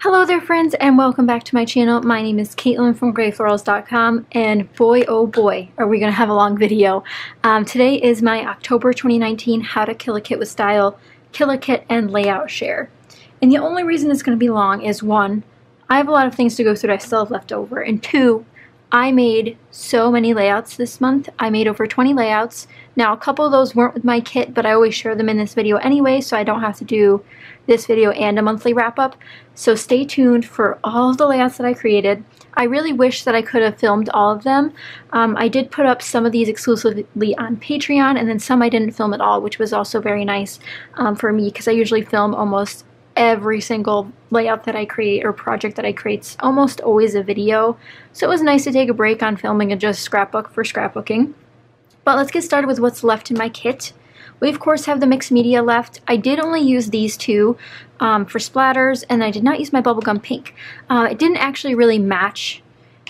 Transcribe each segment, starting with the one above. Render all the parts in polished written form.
Hello there friends and welcome back to my channel. My name is Caitlin from Florals.com and boy oh boy are we going to have a long video. Today is my October 2019 How to Kill a Kit with Style Kill a Kit and Layout Share. And the only reason it's going to be long is one, I have a lot of things to go through that I still have left over, and two, I made so many layouts this month. I made over 20 layouts. Now a couple of those weren't with my kit, but I always share them in this video anyway, so I don't have to do this video and a monthly wrap up. So stay tuned for all of the layouts that I created. I really wish that I could have filmed all of them. I did put up some of these exclusively on Patreon, and then some I didn't film at all, which was also very nice for me because I usually film almost every single layout that I create or project that I create. It's almost always a video, so it was nice to take a break on filming and just scrapbook for scrapbooking. But let's get started with what's left in my kit. We of course have the mixed media left. I did only use these two for splatters, and I did not use my bubblegum pink. It didn't actually really match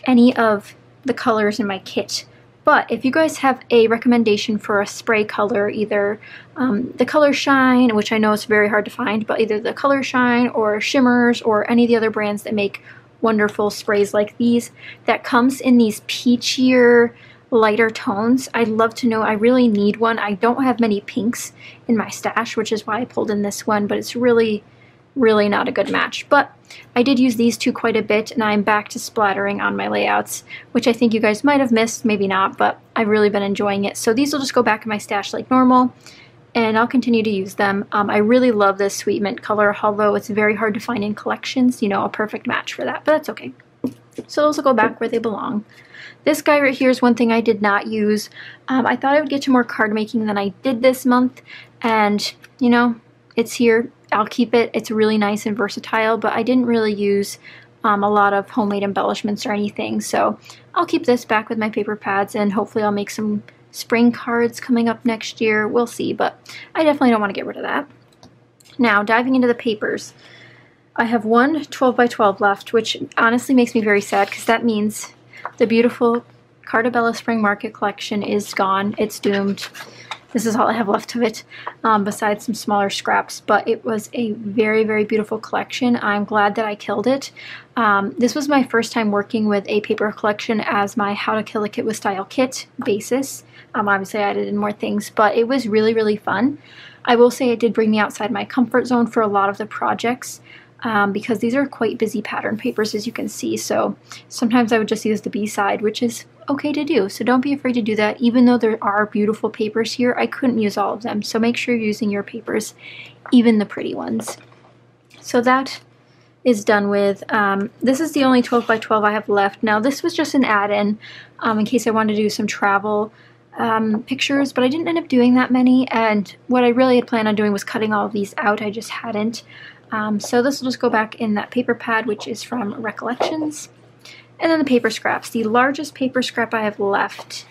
any of the colors in my kit. But if you guys have a recommendation for a spray color, either the color Shine, which I know is very hard to find, but either the color Shine or Shimmers or any of the other brands that make wonderful sprays like these that comes in these peachier, lighter tones, I'd love to know. I really need one. I don't have many pinks in my stash, which is why I pulled in this one, but it's really not a good match. But I did use these two quite a bit, and I'm back to splattering on my layouts, which I think you guys might have missed, maybe not, but I've really been enjoying it. So these will just go back in my stash like normal, and I'll continue to use them. I really love this sweet mint color, although it's very hard to find in collections, you know, a perfect match for that, but that's okay. So those will go back where they belong. This guy right here is one thing I did not use. I thought I would get to more card making than I did this month, and you know, it's here. I'll keep it. It's really nice and versatile, but I didn't really use a lot of homemade embellishments or anything, so I'll keep this back with my paper pads, and hopefully I'll make some spring cards coming up next year. We'll see, but I definitely don't want to get rid of that. Now, diving into the papers. I have one 12 by 12 left, which honestly makes me very sad because that means the beautiful Cartabella Spring Market collection is gone. It's doomed. This is all I have left of it, besides some smaller scraps, but it was a very beautiful collection. I'm glad that I killed it. This was my first time working with a paper collection as my How to Kill a Kit with Style kit basis. Obviously I added in more things, but it was really fun. I will say it did bring me outside my comfort zone for a lot of the projects, because these are quite busy pattern papers, as you can see, so sometimes I would just use the B-side, which is okay to do, so don't be afraid to do that. Even though there are beautiful papers here, I couldn't use all of them, so make sure you're using your papers, even the pretty ones. So that is done with. This is the only 12 by 12 I have left. Now this was just an add-in in case I wanted to do some travel pictures, but I didn't end up doing that many, and what I really had planned on doing was cutting all of these out. I just hadn't. So this will just go back in that paper pad, which is from Recollections. And then the paper scraps. The largest paper scrap I have left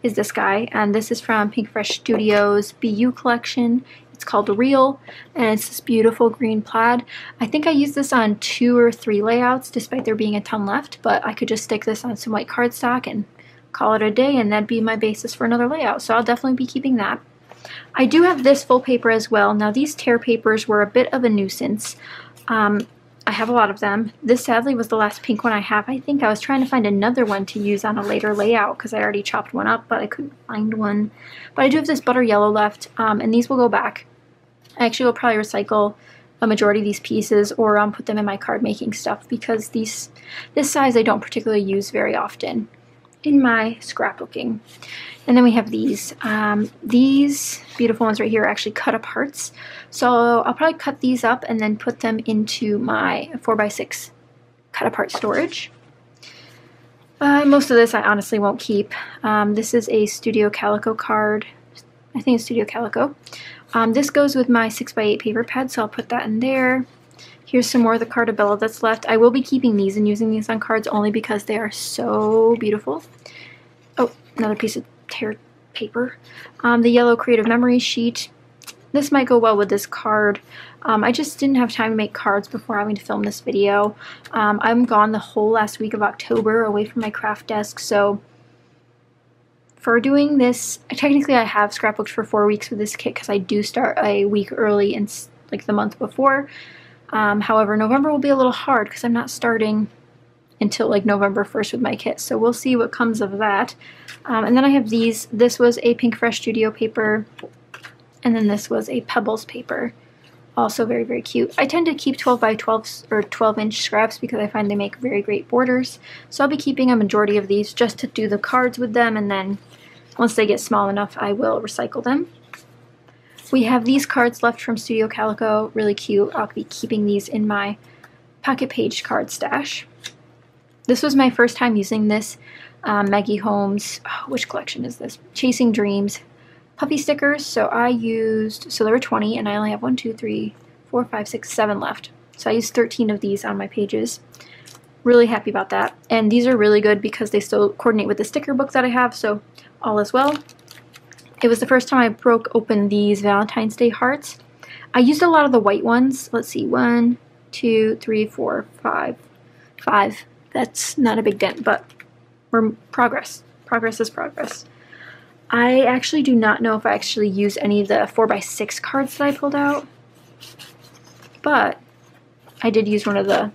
is this guy, and this is from Pink Fresh Studios BU collection. It's called Real, and it's this beautiful green plaid. I think I used this on 2 or 3 layouts, despite there being a ton left, but I could just stick this on some white cardstock and call it a day, and that'd be my basis for another layout, so I'll definitely be keeping that. I do have this full paper as well. Now these tear papers were a bit of a nuisance. I have a lot of them. This sadly was the last pink one I have. I think I was trying to find another one to use on a later layout because I already chopped one up, but I couldn't find one. But I do have this butter yellow left, and these will go back. I actually will probably recycle a majority of these pieces or put them in my card making stuff because this size I don't particularly use very often in my scrapbooking. And then we have these. These beautiful ones right here are actually cut up hearts. So I'll probably cut these up and then put them into my 4x6 cut apart storage. Most of this I honestly won't keep. This is a Studio Calico card. I think it's Studio Calico. This goes with my 6x8 paper pad, so I'll put that in there. Here's some more of the Cartabella that's left. I will be keeping these and using these on cards only because they are so beautiful. Oh, another piece of tear paper. The yellow Creative Memories sheet. This might go well with this card. I just didn't have time to make cards before having to film this video. I'm gone the whole last week of October away from my craft desk, so for doing this, technically I have scrapbooked for 4 weeks with this kit because I do start a week early and like the month before. However, November will be a little hard because I'm not starting until like November 1st with my kit, so we'll see what comes of that. And then I have these. This was a Pink Fresh Studio paper, and then this was a Pebbles paper. Also very, very cute. I tend to keep 12 by 12s or 12-inch scraps because I find they make very great borders. So I'll be keeping a majority of these just to do the cards with them, and then once they get small enough, I will recycle them. We have these cards left from Studio Calico, really cute. I'll be keeping these in my pocket page card stash. This was my first time using this Maggie Holmes, which collection is this? Chasing Dreams puffy stickers. So I used, so there were 20 and I only have 1, 2, 3, 4, 5, 6, 7 left. So I used 13 of these on my pages. Really happy about that. And these are really good because they still coordinate with the sticker book that I have, so all is well. It was the first time I broke open these Valentine's Day hearts. I used a lot of the white ones. Let's see, 1, 2, 3, 4, 5. 5. That's not a big dent, but we're progress. Progress is progress. I actually do not know if I actually used any of the 4x6 cards that I pulled out, but I did use one of the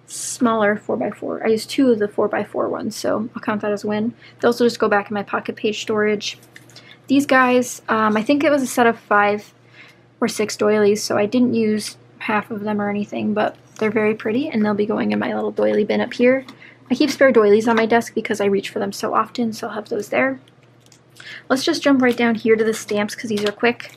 smaller 4x4. I used 2 of the 4x4 ones, so I'll count that as a win. Those will just go back in my pocket page storage. These guys, I think it was a set of 5 or 6 doilies, so I didn't use half of them or anything, but they're very pretty, and they'll be going in my little doily bin up here. I keep spare doilies on my desk because I reach for them so often, so I'll have those there. Let's just jump right down here to the stamps because these are quick.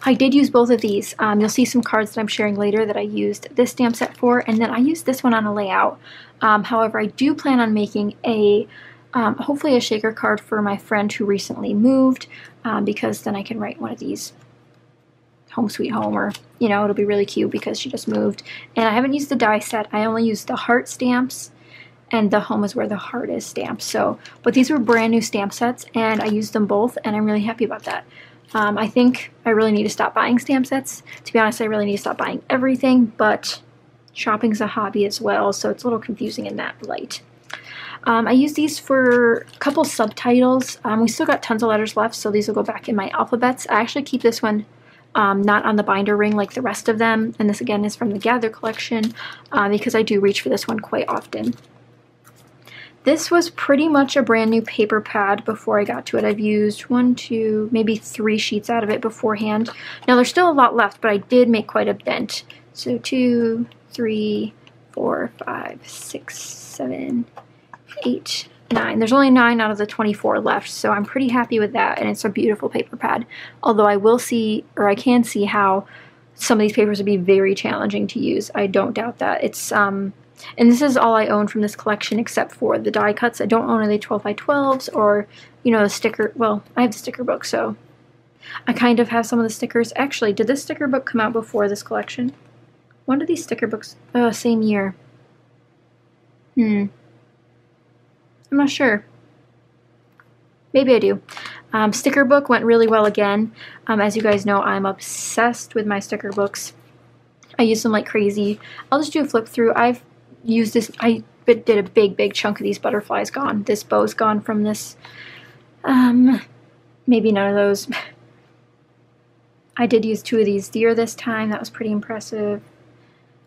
I did use both of these. You'll see some cards that I'm sharing later that I used this stamp set for, and then I used this one on a layout. However, I do plan on making a hopefully a shaker card for my friend who recently moved, because then I can write one of these, Home Sweet Home, or, you know, it'll be really cute because she just moved. And I haven't used the die set. I only used the heart stamps and the Home is Where the Heart Is stamps. So, but these were brand new stamp sets and I used them both and I'm really happy about that. I think I really need to stop buying stamp sets. To be honest, I really need to stop buying everything, but shopping's a hobby as well, so it's a little confusing in that light. I use these for a couple subtitles. We still got tons of letters left, so these will go back in my alphabets. I actually keep this one not on the binder ring like the rest of them, and this again is from the Gather collection because I do reach for this one quite often. This was pretty much a brand new paper pad before I got to it. I've used 1, 2, maybe 3 sheets out of it beforehand. Now there's still a lot left, but I did make quite a dent. So 2, 3, 4, 5, 6, 7, 8, 9. There's only 9 out of the 24 left, so I'm pretty happy with that, and it's a beautiful paper pad. Although I will see, or I can see how some of these papers would be very challenging to use. I don't doubt that. It's and this is all I own from this collection except for the die cuts. I don't own any 12 by 12s or, you know, the sticker. Well, I have the sticker book, so I kind of have some of the stickers. Actually, did this sticker book come out before this collection? When did these sticker books? Same year. I'm not sure. Maybe I do. Sticker book went really well again. As you guys know, I'm obsessed with my sticker books. I use them like crazy. I'll just do a flip through. I've used this. I did a big chunk of these butterflies gone. This bow's gone from this. Maybe none of those. I did use 2 of these deer this time. That was pretty impressive.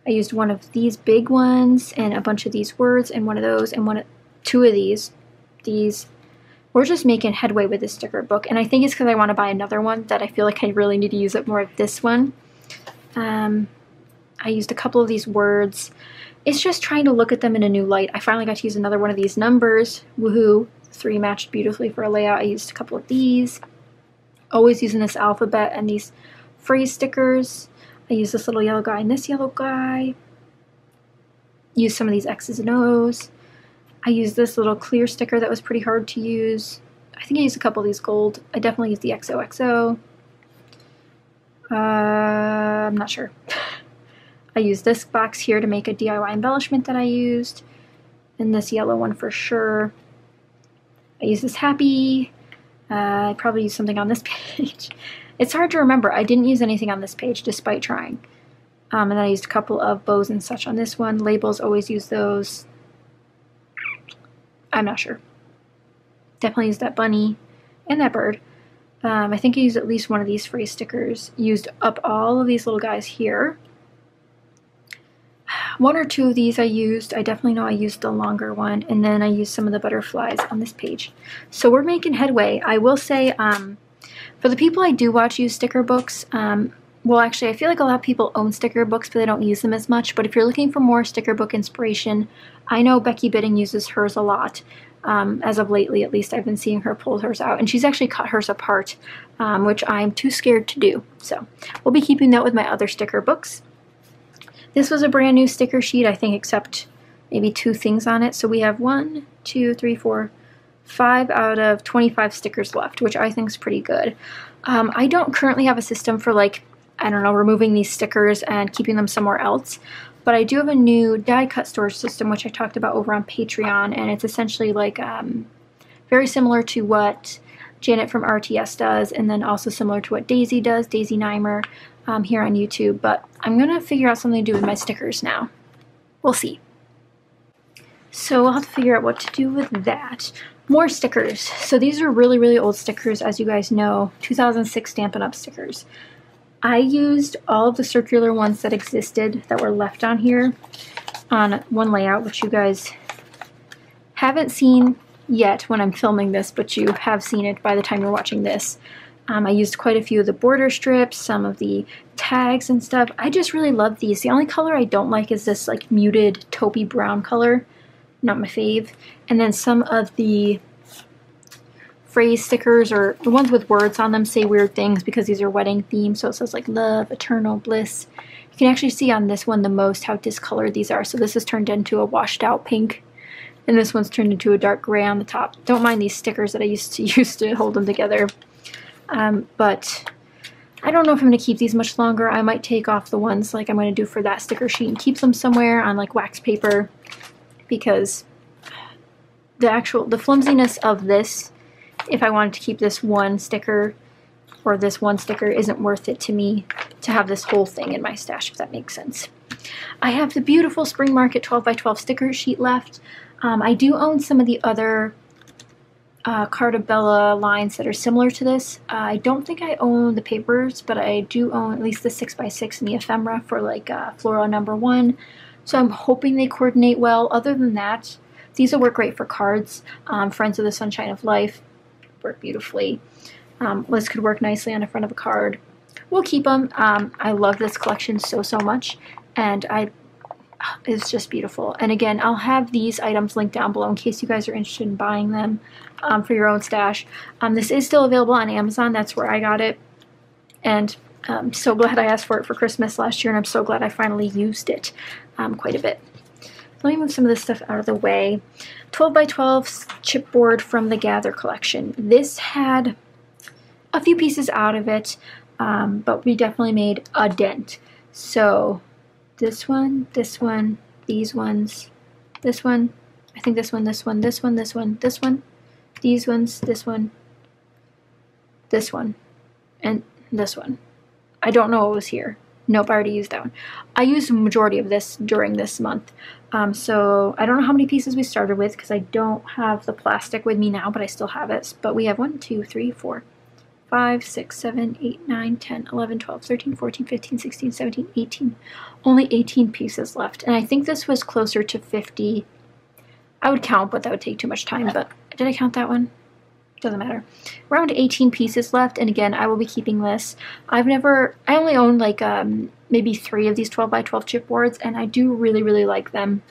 I used one of these big ones and a bunch of these words and one of those and 2 of these. We're just making headway with this sticker book, and I think it's because I want to buy another one that I feel like I really need to use up more of this one. I used a couple of these words. It's just trying to look at them in a new light. I finally got to use another one of these numbers. Woohoo! 3 matched beautifully for a layout. I used a couple of these. Always using this alphabet and these phrase stickers. I used this little yellow guy and this yellow guy. Used some of these X's and O's. I used this little clear sticker that was pretty hard to use. I think I used a couple of these gold. I definitely used the XOXO. I'm not sure. I used this box here to make a DIY embellishment that I used. And this yellow one for sure. I used this happy. I probably used something on this page. It's hard to remember. I didn't use anything on this page despite trying. And then I used a couple of bows and such on this one. Labels, always use those. I'm not sure. Definitely used that bunny and that bird. I think I used at least one of these phrase stickers. Used up all of these little guys here. One or two of these I used. I definitely know I used the longer one, and then I used some of the butterflies on this page. So we're making headway. I will say, for the people I do watch use sticker books, well, actually, I feel like a lot of people own sticker books, but they don't use them as much. But if you're looking for more sticker book inspiration, I know Becky Bidding uses hers a lot. As of lately, at least, I've been seeing her pull hers out. And she's actually cut hers apart, which I'm too scared to do. So we'll be keeping that with my other sticker books. This was a brand new sticker sheet, I think, except maybe 2 things on it. So we have 1, 2, 3, 4, 5 out of 25 stickers left, which I think is pretty good. I don't currently have a system for, like, I don't know, removing these stickers and keeping them somewhere else. But I do have a new die cut storage system, which I talked about over on Patreon, and it's essentially like very similar to what Janet from RTS does, and then also similar to what Daisy does, Daisy Neimer, here on YouTube. But I'm going to figure out something to do with my stickers now. We'll see. So we'll have to figure out what to do with that. More stickers. So these are really, really old stickers, as you guys know, 2006 Stampin' Up! Stickers. I used all of the circular ones that existed that were left on here on one layout, which you guys haven't seen yet when I'm filming this, but you have seen it by the time you're watching this. I used quite a few of the border strips, some of the tags and stuff. I just really love these. The only color I don't like is this like muted taupey brown color. Not my fave. And then some of the phrase stickers, or the ones with words on them, say weird things because these are wedding themed. So it says like love, eternal, bliss. You can actually see on this one the most how discolored these are. So this is turned into a washed out pink, and this one's turned into a dark gray on the top. Don't mind these stickers that I used to hold them together. But I don't know if I'm going to keep these much longer. I might take off the ones like I'm going to do for that sticker sheet and keep them somewhere on like wax paper, because the flimsiness of this, if I wanted to keep this one sticker or this one sticker, isn't worth it to me to have this whole thing in my stash, if that makes sense. I have the beautiful Spring Market 12x12 sticker sheet left. I do own some of the other Cartabella lines that are similar to this. I don't think I own the papers, but I do own at least the 6x6 and the ephemera for like Floral #1. So I'm hoping they coordinate well. Other than that, these will work great for cards. Friends of the Sunshine of Life work beautifully. This could work nicely on the front of a card. We'll keep them. I love this collection so much, and it's just beautiful. And again, I'll have these items linked down below in case you guys are interested in buying them for your own stash. This is still available on Amazon. That's where I got it, and I'm so glad I asked for it for Christmas last year, and I'm so glad I finally used it quite a bit. Let me move some of this stuff out of the way. 12x12 chipboard from the Gather collection. This had a few pieces out of it, but we definitely made a dent. So this one, these ones, this one, I think this one, this one, this one, this one, this one, these ones, this one, and this one. I don't know what was here. Nope, I already used that one. I used the majority of this during this month. So I don't know how many pieces we started with because I don't have the plastic with me now, but I still have it. But we have 1, 2, 3, 4, 5, 6, 7, 8, 9, 10, 11, 12, 13, 14, 15, 16, 17, 18. Only 18 pieces left. And I think this was closer to 50. I would count, but that would take too much time. But did I count that one? Doesn't matter. Around 18 pieces left, and again, I will be keeping this. I only own like maybe 3 of these 12x12 chipboards, and I do really like them.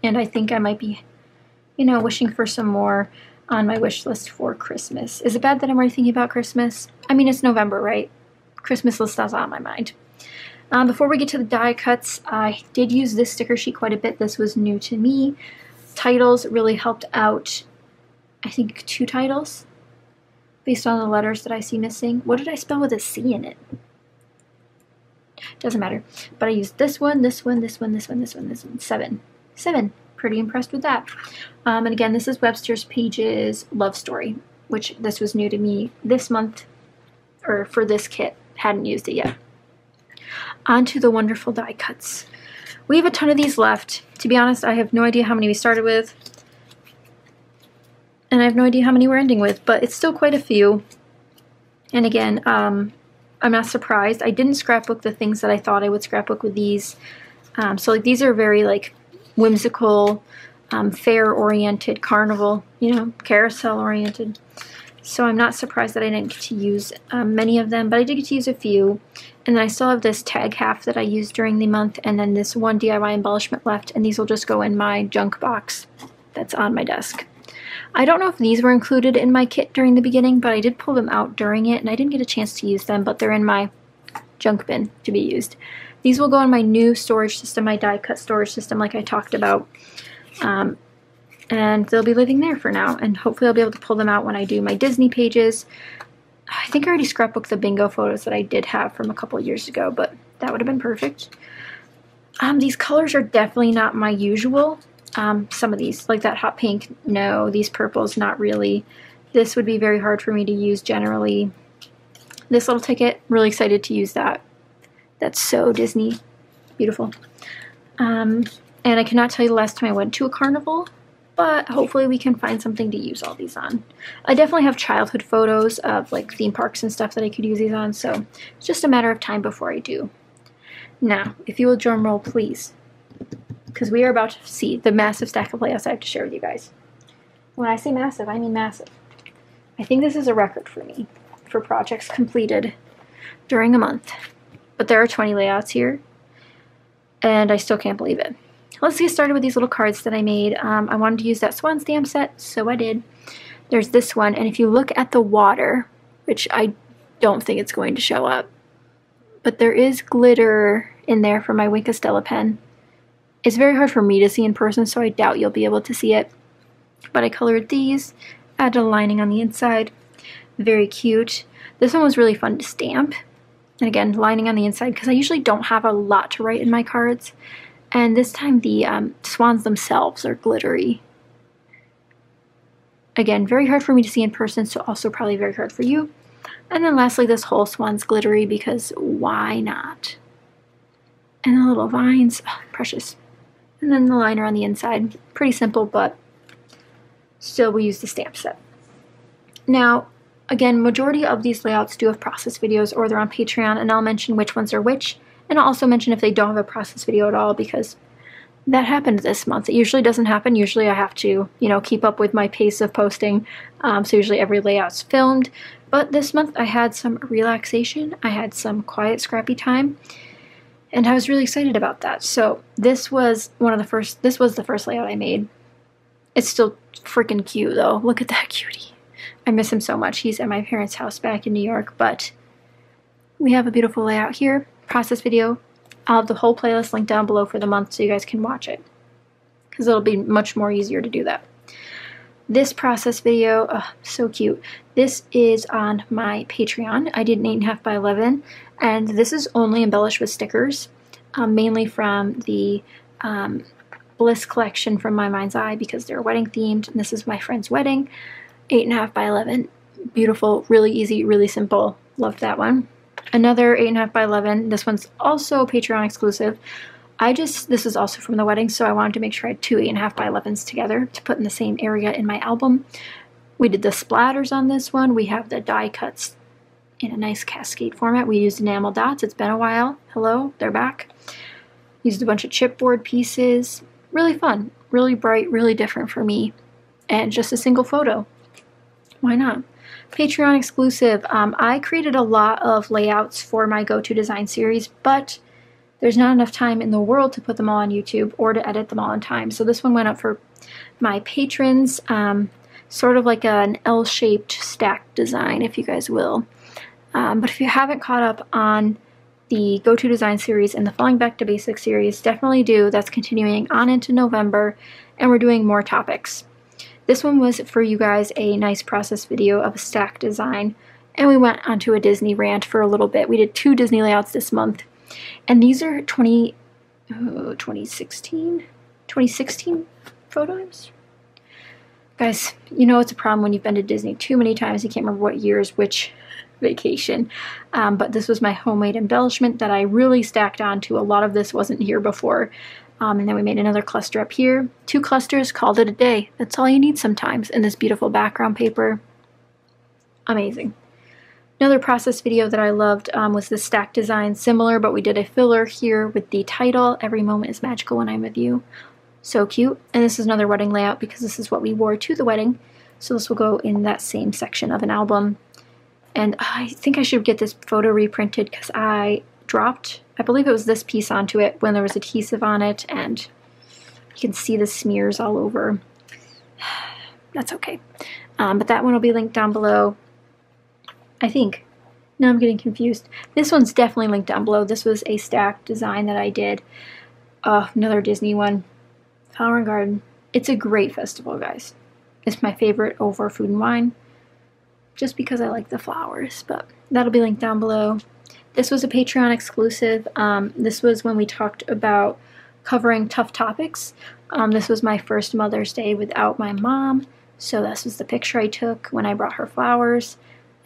And I think I might be, you know, wishing for some more on my wish list for Christmas. Is it bad that I'm already thinking about Christmas? I mean, it's November, right? Christmas list is on my mind. Before we get to the die cuts, I did use this sticker sheet quite a bit. This was new to me. Titles really helped out. I think 2 titles based on the letters that I see missing. What did I spell with a C in it? Doesn't matter. But I used this one, this one, this one, this one, this one, this one. 7. Pretty impressed with that. And again, this is Webster's Pages Love Story, which this was new to me this month, or for this kit. Hadn't used it yet. On to the wonderful die cuts. We have a ton of these left. To be honest, I have no idea how many we started with. And I have no idea how many we're ending with, but it's still quite a few. And again, I'm not surprised. I didn't scrapbook the things that I thought I would scrapbook with these. So like these are very like whimsical, fair-oriented, carnival, you know, carousel-oriented. So I'm not surprised that I didn't get to use many of them, but I did get to use a few. And then I still have this tag half that I used during the month, and then this one DIY embellishment left, and these will just go in my junk box that's on my desk. I don't know if these were included in my kit during the beginning, but I did pull them out during it, and I didn't get a chance to use them, but they're in my junk bin to be used. These will go in my new storage system, my die-cut storage system like I talked about. And they'll be living there for now, and hopefully I'll be able to pull them out when I do my Disney pages. I think I already scrapbooked the bingo photos that I did have from a couple years ago, but that would have been perfect. These colors are definitely not my usual. Some of these, like that hot pink, no. These purples, not really. This would be very hard for me to use generally. This little ticket, really excited to use that. That's so Disney. Beautiful. And I cannot tell you the last time I went to a carnival, but hopefully we can find something to use all these on. I definitely have childhood photos of like theme parks and stuff that I could use these on, so it's just a matter of time before I do. Now, if you will drum roll, please, because we are about to see the massive stack of layouts I have to share with you guys. When I say massive, I mean massive. I think this is a record for me for projects completed during a month. But there are 20 layouts here, and I still can't believe it. Let's get started with these little cards that I made. I wanted to use that swan stamp set, so I did. There's this one, and if you look at the water, which I don't think it's going to show up, but there is glitter in there for my Wink of Stella pen. It's very hard for me to see in person, so I doubt you'll be able to see it. But I colored these, added a lining on the inside. Very cute. This one was really fun to stamp. And again, lining on the inside, because I usually don't have a lot to write in my cards. And this time the swans themselves are glittery. Again, very hard for me to see in person, so also probably very hard for you. And then lastly, this whole swan's glittery, because why not? And the little vines, oh, precious. And then the liner on the inside. Pretty simple, but still we use the stamp set. Now, again, majority of these layouts do have process videos, or they're on Patreon, and I'll mention which ones are which. And I'll also mention if they don't have a process video at all, because that happened this month. It usually doesn't happen. Usually I have to, you know, keep up with my pace of posting. So usually every layout's filmed. But this month I had some relaxation. I had some quiet, scrappy time. And I was really excited about that. So this was the first layout I made. It's still freaking cute though. Look at that cutie. I miss him so much. He's at my parents' house back in New York, but we have a beautiful layout here. Process video. I'll have the whole playlist linked down below for the month so you guys can watch it, because it'll be much more easier to do that. This process video, oh, so cute. This is on my Patreon. I did an 8.5 by 11, and this is only embellished with stickers, mainly from the Bliss collection from My Mind's Eye, because they're wedding themed, and this is my friend's wedding. 8.5 by 11. Beautiful, really easy, really simple. Loved that one. Another 8.5 by 11. This one's also Patreon exclusive. This is also from the wedding, so I wanted to make sure I had two 8.5 by 11s together to put in the same area in my album. We did the splatters on this one. We have the die cuts in a nice cascade format. We used enamel dots. It's been a while. Hello, they're back. Used a bunch of chipboard pieces. Really fun, really bright, really different for me. And just a single photo. Why not? Patreon exclusive. I created a lot of layouts for my go-to design series, but there's not enough time in the world to put them all on YouTube or to edit them all in time. So this one went up for my patrons, sort of like an L-shaped stack design, if you guys will. But if you haven't caught up on the go-to design series and the Falling Back to Basics series, definitely do. That's continuing on into November, and we're doing more topics. This one was for you guys a nice process video of a stack design, and we went onto a Disney rant for a little bit. We did 2 Disney layouts this month, and these are 2016 photos. Guys, you know it's a problem when you've been to Disney too many times. You can't remember what year's which vacation. But this was my homemade embellishment that I really stacked onto. A lot of this wasn't here before. And then we made another cluster up here. 2 clusters, called it a day. That's all you need sometimes in this beautiful background paper. Amazing. Another process video that I loved was the stack design, similar, but we did a filler here with the title, "Every Moment is Magical When I'm With You." So cute. And this is another wedding layout because this is what we wore to the wedding. So this will go in that same section of an album. And I think I should get this photo reprinted because I dropped, I believe it was this piece onto it when there was adhesive on it, and you can see the smears all over. That's okay. But that one will be linked down below, I think. No, I'm getting confused. This one's definitely linked down below. This was a stack design that I did. Another Disney one. Flower and Garden. It's a great festival, guys. It's my favorite over Food and Wine, just because I like the flowers, but that'll be linked down below. This was a Patreon exclusive. This was when we talked about covering tough topics. This was my first Mother's Day without my mom, so this was the picture I took when I brought her flowers.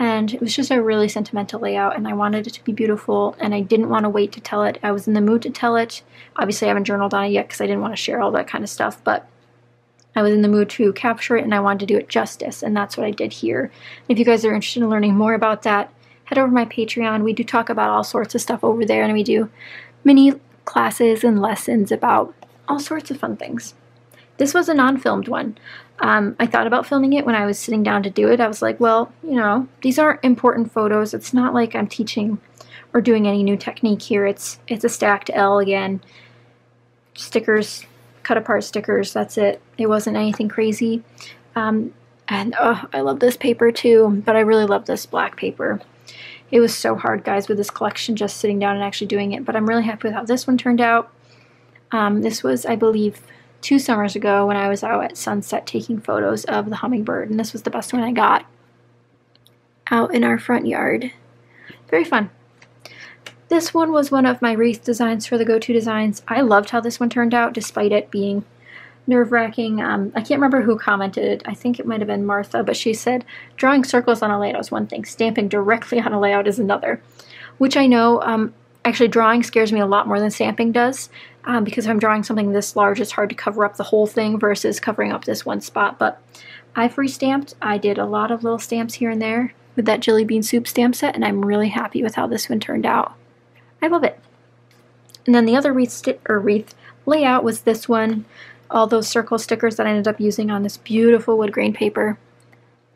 And it was just a really sentimental layout, and I wanted it to be beautiful, and I didn't want to wait to tell it. I was in the mood to tell it. Obviously, I haven't journaled on it yet because I didn't want to share all that kind of stuff, but I was in the mood to capture it, and I wanted to do it justice, and that's what I did here. If you guys are interested in learning more about that, head over to my Patreon. We do talk about all sorts of stuff over there, and we do mini classes and lessons about all sorts of fun things. This was a non-filmed one. I thought about filming it when I was sitting down to do it. I was like, well, you know, these aren't important photos. It's not like I'm teaching or doing any new technique here. It's a stacked L again. Stickers, cut apart stickers, that's it. It wasn't anything crazy. And I love this paper too, but I really love this black paper. It was so hard, guys, with this collection, just sitting down and actually doing it, but I'm really happy with how this one turned out. This was, I believe, 2 summers ago when I was out at sunset taking photos of the hummingbird, and this was the best one I got out in our front yard. Very fun. This one was one of my wreath designs for the Go-To Designs. I loved how this one turned out, despite it being nerve-wracking. I can't remember who commented. I think it might have been Martha, but she said, drawing circles on a layout is one thing, stamping directly on a layout is another. Which I know, actually drawing scares me a lot more than stamping does, because if I'm drawing something this large, it's hard to cover up the whole thing versus covering up this one spot. But I free stamped. I did a lot of little stamps here and there with that Jelly Bean Soup stamp set, and I'm really happy with how this one turned out. I love it. And then the other wreath layout was this one. All those circle stickers that I ended up using on this beautiful wood grain paper.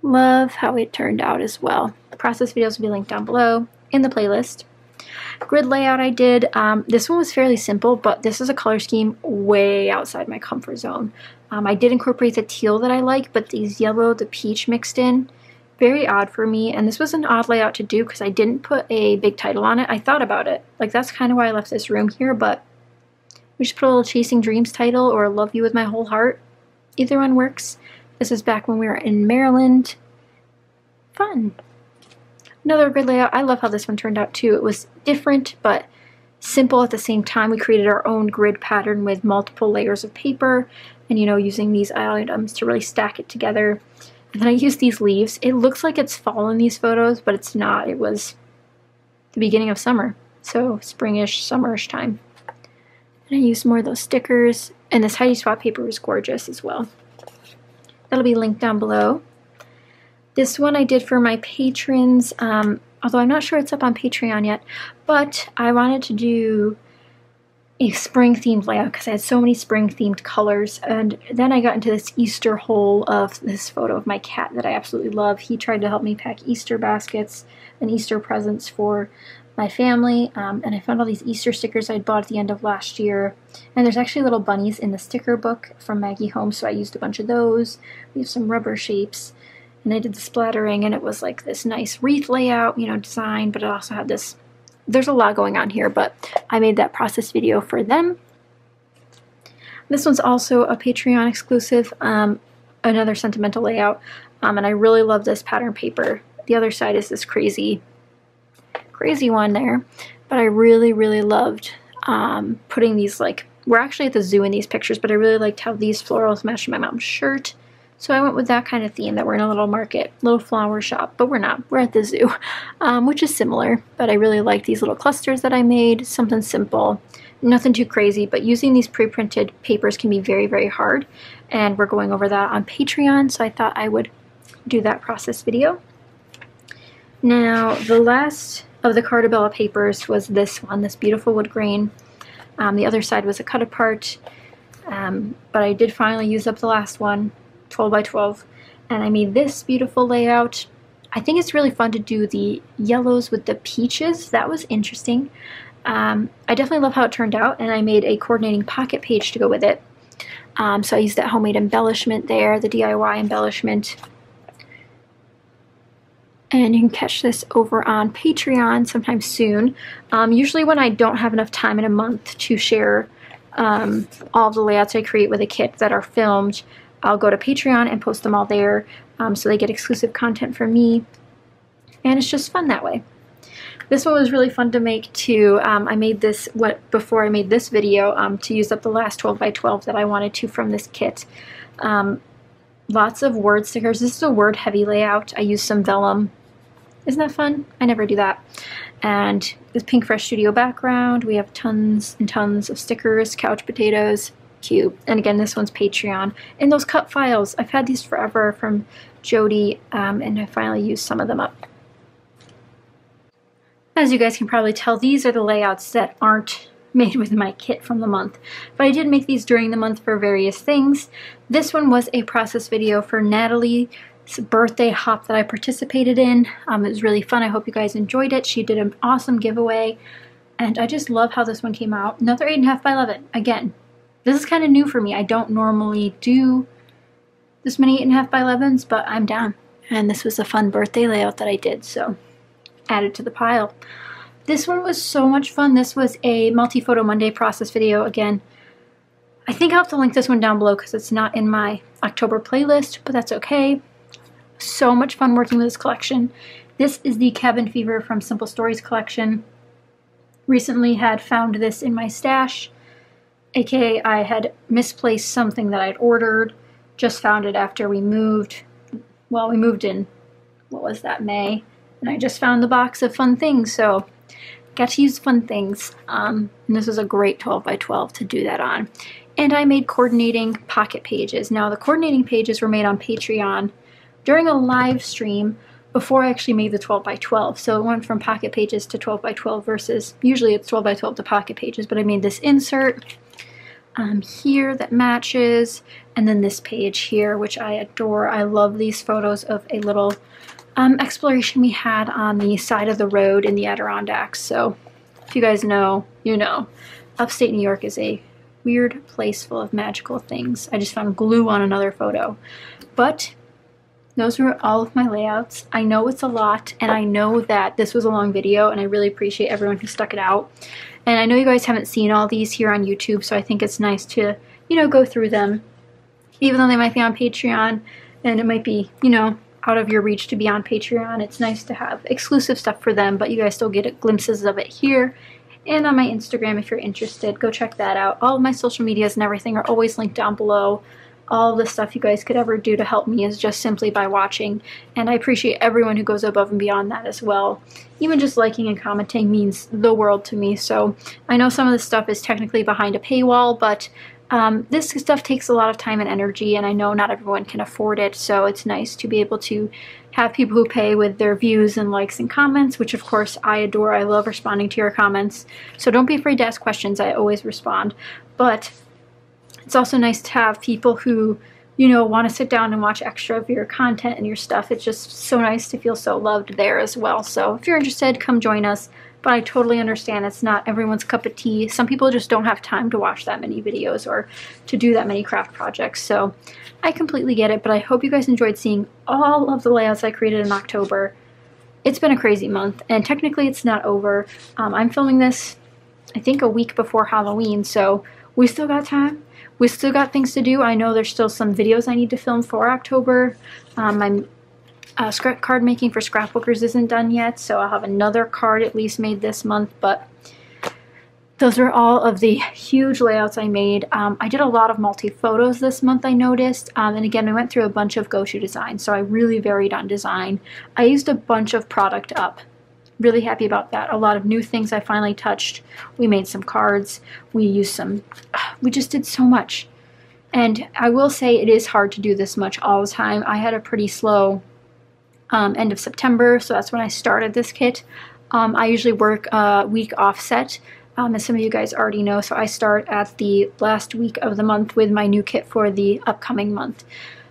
Love how it turned out as well. The process videos will be linked down below in the playlist. Grid layout I did. This one was fairly simple, but this is a color scheme way outside my comfort zone. I did incorporate the teal that I like, but these yellow, the peach mixed in. Very odd for me, and this was an odd layout to do because I didn't put a big title on it. I thought about it. Like, that's kind of why I left this room here, but we just put a little Chasing Dreams title or Love You With My Whole Heart. Either one works. This is back when we were in Maryland. Fun. Another grid layout. I love how this one turned out too. It was different but simple at the same time. We created our own grid pattern with multiple layers of paper and, you know, using these items to really stack it together. And then I used these leaves. It looks like it's fall in these photos, but it's not. It was the beginning of summer, so springish, summerish time. And I used more of those stickers, and this Heidi Swap paper was gorgeous as well. That'll be linked down below. This one I did for my patrons, although I'm not sure it's up on Patreon yet, but I wanted to do a spring-themed layout because I had so many spring-themed colors, and then I got into this Easter hole of this photo of my cat that I absolutely love. He tried to help me pack Easter baskets and Easter presents for my family, and I found all these Easter stickers I'd bought at the end of last year, and there's actually little bunnies in the sticker book from Maggie Home, so I used a bunch of those. We have some rubber shapes, and I did the splattering, and it was like this nice wreath layout, you know, design, but it also had this. There's a lot going on here, but I made that process video for them. This one's also a Patreon exclusive, another sentimental layout, and I really love this pattern paper. The other side is this crazy one there, but I really loved putting these, like, we're actually at the zoo in these pictures, but I really liked how these florals matched my mom's shirt. So I went with that kind of theme, that we're in a little market, little flower shop, but we're not. We're at the zoo, which is similar. But I really like these little clusters that I made, something simple, nothing too crazy, but using these pre-printed papers can be very hard, and we're going over that on Patreon, so I thought I would do that process video. Now, the last of the Cartabella papers was this one, this beautiful wood grain. The other side was a cut apart, but I did finally use up the last one, 12 by 12, and I made this beautiful layout. I think it's really fun to do the yellows with the peaches. That was interesting. I definitely love how it turned out, and I made a coordinating pocket page to go with it. So I used that homemade embellishment there, the DIY embellishment. And you can catch this over on Patreon sometime soon. Usually when I don't have enough time in a month to share all of the layouts I create with a kit that are filmed, I'll go to Patreon and post them all there, so they get exclusive content from me. And it's just fun that way. This one was really fun to make too. I made this before I made this video to use up the last 12 by 12 that I wanted to from this kit. Lots of word stickers. This is a word heavy layout. I used some vellum. Isn't that fun? I never do that. And this Pink Fresh Studio background. We have tons and tons of stickers, couch potatoes, cute. And again, this one's Patreon. And those cut files, I've had these forever from Jody, and I finally used some of them up. As you guys can probably tell, these are the layouts that aren't made with my kit from the month. But I did make these during the month for various things. This one was a process video for Natalie's birthday hop that I participated in. It was really fun. I hope you guys enjoyed it. She did an awesome giveaway, and I just love how this one came out. Another 8.5 by 11. Again, this is kind of new for me. I don't normally do this many 8.5 by 11s, but I'm down. And this was a fun birthday layout that I did, so added to the pile. This one was so much fun. This was a Multi-Photo Monday process video. Again, I think I'll have to link this one down below because it's not in my October playlist, but that's okay. So much fun working with this collection. This is the Cabin Fever from Simple Stories collection. Recently had found this in my stash, aka I had misplaced something that I'd ordered. Just found it after we moved. Well, we moved in, what was that, May? And I just found the box of fun things, so got to use fun things. And this was a great 12 by 12 to do that on. And I made coordinating pocket pages. Now, the coordinating pages were made on Patreon during a live stream before I actually made the 12 by 12. So it went from pocket pages to 12 by 12 versus usually it's 12 by 12 to pocket pages, but I made this insert here that matches, and then this page here, which I adore. I love these photos of a little exploration we had on the side of the road in the Adirondacks. So if you guys know, you know. Upstate New York is a weird place full of magical things. I just found glue on another photo. But those were all of my layouts. I know it's a lot, and I know that this was a long video, and I really appreciate everyone who stuck it out. And I know you guys haven't seen all these here on YouTube, so I think it's nice to, you know, go through them. Even though they might be on Patreon, and it might be, you know, out of your reach to be on Patreon, it's nice to have exclusive stuff for them, but you guys still get glimpses of it here. And on my Instagram, if you're interested, go check that out. All of my social medias and everything are always linked down below. All the stuff you guys could ever do to help me is just simply by watching, and I appreciate everyone who goes above and beyond that as well. Even just liking and commenting means the world to me. So I know some of this stuff is technically behind a paywall, but this stuff takes a lot of time and energy, and I know not everyone can afford it, so it's nice to be able to have people who pay with their views and likes and comments, which of course I adore. I love responding to your comments, so don't be afraid to ask questions. I always respond. But it's also nice to have people who, you know, want to sit down and watch extra of your content and your stuff. It's just so nice to feel so loved there as well. So if you're interested, come join us. But I totally understand it's not everyone's cup of tea. Some people just don't have time to watch that many videos or to do that many craft projects. So I completely get it, but I hope you guys enjoyed seeing all of the layouts I created in October. It's been a crazy month, and technically it's not over. I'm filming this, I think, a week before Halloween, so we still got time. We still got things to do. I know there's still some videos I need to film for October. My card making for scrapbookers isn't done yet, so I'll have another card at least made this month, but those are all of the huge layouts I made. I did a lot of multi-photos this month, I noticed, and again, I went through a bunch of go-to designs, so I really varied on design. I used a bunch of product up. Really happy about that. A lot of new things I finally touched. We made some cards. We used some, we just did so much. And I will say it is hard to do this much all the time. I had a pretty slow end of September, so that's when I started this kit. I usually work a week offset, as some of you guys already know, so I start at the last week of the month with my new kit for the upcoming month.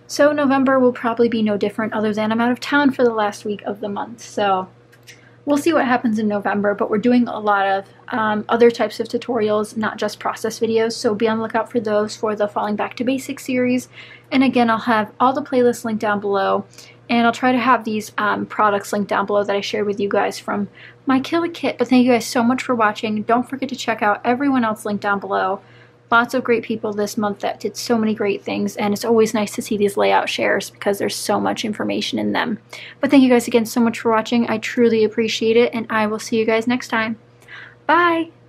So November will probably be no different, other than I'm out of town for the last week of the month. So we'll see what happens in November, but we're doing a lot of other types of tutorials, not just process videos, so be on the lookout for those for the Falling Back to Basics series. And again, I'll have all the playlists linked down below, and I'll try to have these products linked down below that I shared with you guys from my Kill It kit. But thank you guys so much for watching. Don't forget to check out everyone else linked down below. Lots of great people this month that did so many great things, and it's always nice to see these layout shares because there's so much information in them. But thank you guys again so much for watching. I truly appreciate it, and I will see you guys next time. Bye!